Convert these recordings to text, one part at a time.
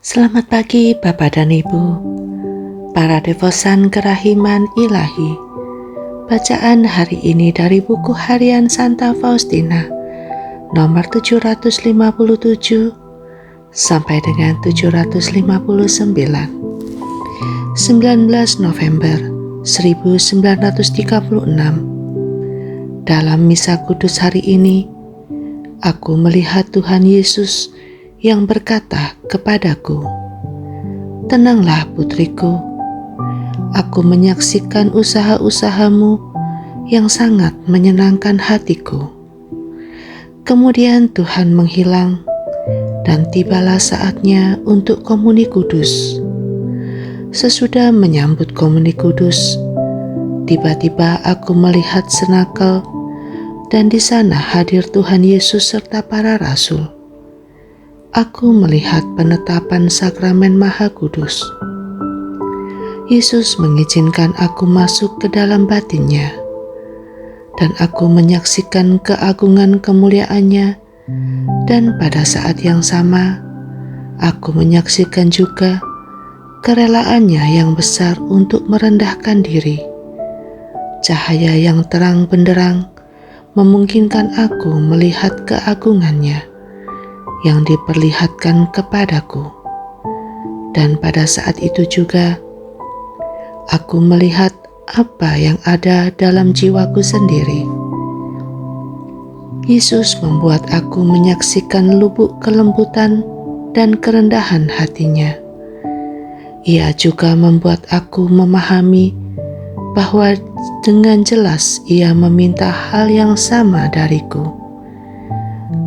Selamat pagi Bapak dan Ibu, para devosan kerahiman ilahi. Bacaan hari ini dari buku harian Santa Faustina, nomor 757 sampai dengan 759, 19 November 1936. Dalam Misa Kudus hari ini, aku melihat Tuhan Yesus yang berkata kepadaku, "Tenanglah putriku, aku menyaksikan usaha-usahamu yang sangat menyenangkan hatiku." Kemudian Tuhan menghilang dan tibalah saatnya untuk komuni kudus. Sesudah menyambut komuni kudus, tiba-tiba aku melihat senakel dan di sana hadir Tuhan Yesus serta para rasul. Aku melihat penetapan sakramen Maha Kudus. Yesus mengizinkan aku masuk ke dalam batinnya, dan aku menyaksikan keagungan kemuliaannya, dan pada saat yang sama, aku menyaksikan juga kerelaannya yang besar untuk merendahkan diri. Cahaya yang terang benderang memungkinkan aku melihat keagungannya yang diperlihatkan kepadaku. Dan pada saat itu juga, aku melihat apa yang ada dalam jiwaku sendiri. Yesus membuat aku menyaksikan lubuk kelembutan dan kerendahan hatinya. Ia juga membuat aku memahami bahwa dengan jelas Ia meminta hal yang sama dariku.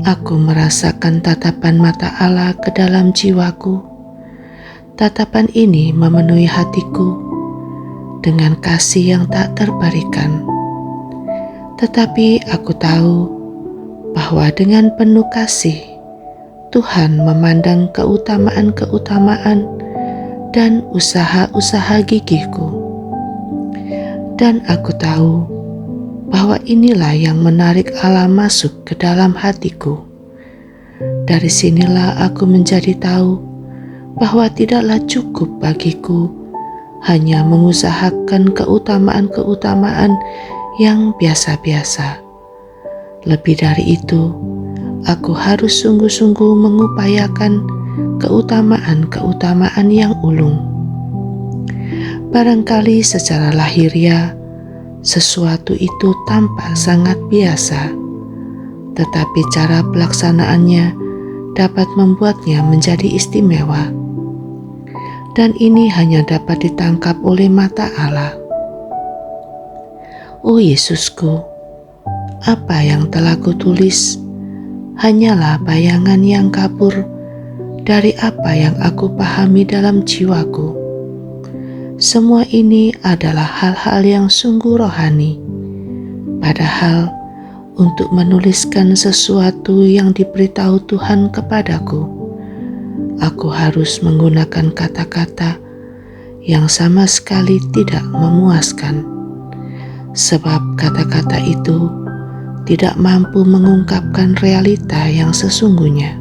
Aku merasakan tatapan mata Allah ke dalam jiwaku. Tatapan ini memenuhi hatiku dengan kasih yang tak terberikan. Tetapi aku tahu bahwa dengan penuh kasih, Tuhan memandang keutamaan-keutamaan dan usaha-usaha gigihku. Dan aku tahu bahwa inilah yang menarik Allah masuk ke dalam hatiku. Dari sinilah aku menjadi tahu bahwa tidaklah cukup bagiku hanya mengusahakan keutamaan-keutamaan yang biasa-biasa. Lebih dari itu, aku harus sungguh-sungguh mengupayakan keutamaan-keutamaan yang ulung. Barangkali secara lahiriah, sesuatu itu tampak sangat biasa, tetapi cara pelaksanaannya dapat membuatnya menjadi istimewa. Dan ini hanya dapat ditangkap oleh mata Allah. Oh Yesusku, apa yang telah kutulis hanyalah bayangan yang kabur dari apa yang aku pahami dalam jiwaku. Semua ini adalah hal-hal yang sungguh rohani. Padahal untuk menuliskan sesuatu yang diberitahu Tuhan kepadaku, aku harus menggunakan kata-kata yang sama sekali tidak memuaskan. Sebab kata-kata itu tidak mampu mengungkapkan realita yang sesungguhnya.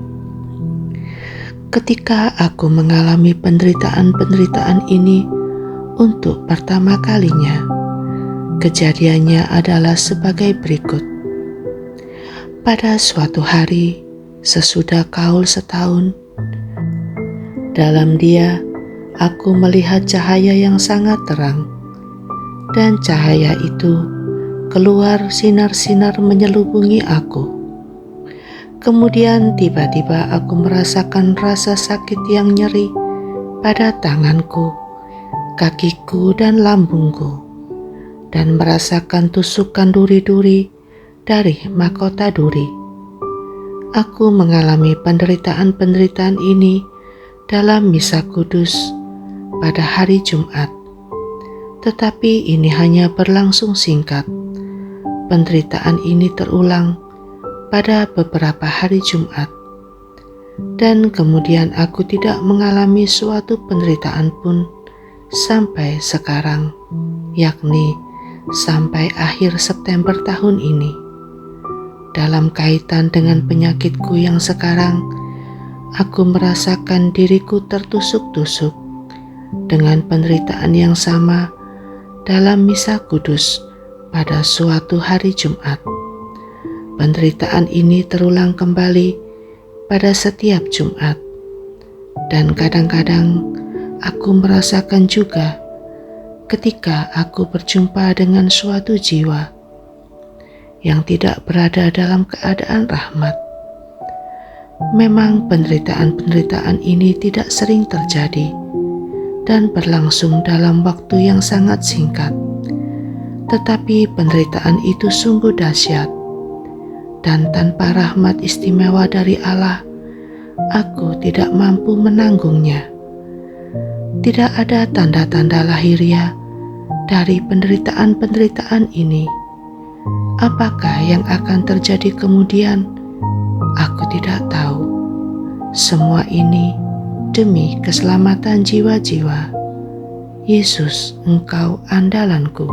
Ketika aku mengalami penderitaan-penderitaan ini untuk pertama kalinya, kejadiannya adalah sebagai berikut. Pada suatu hari, sesudah kaul setahun, dalam dia aku melihat cahaya yang sangat terang, dan cahaya itu keluar sinar-sinar menyelubungi aku. Kemudian tiba-tiba aku merasakan rasa sakit yang nyeri pada tanganku, kakiku dan lambungku, dan merasakan tusukan duri-duri dari mahkota duri. Aku mengalami penderitaan-penderitaan ini dalam Misa Kudus pada hari Jumat, tetapi ini hanya berlangsung singkat. Penderitaan ini terulang pada beberapa hari Jumat, dan kemudian aku tidak mengalami suatu penderitaan pun sampai sekarang, yakni sampai akhir September tahun ini. Dalam kaitan dengan penyakitku yang sekarang, aku merasakan diriku tertusuk-tusuk dengan penderitaan yang sama dalam misa kudus pada suatu hari Jumat. Penderitaan ini terulang kembali pada setiap Jumat, dan kadang-kadang aku merasakan juga ketika aku berjumpa dengan suatu jiwa yang tidak berada dalam keadaan rahmat. Memang penderitaan-penderitaan ini tidak sering terjadi dan berlangsung dalam waktu yang sangat singkat, tetapi penderitaan itu sungguh dahsyat, dan tanpa rahmat istimewa dari Allah, aku tidak mampu menanggungnya. Tidak ada tanda-tanda lahiriah dari penderitaan-penderitaan ini. Apakah yang akan terjadi kemudian? Aku tidak tahu. Semua ini demi keselamatan jiwa-jiwa. Yesus, Engkau andalanku.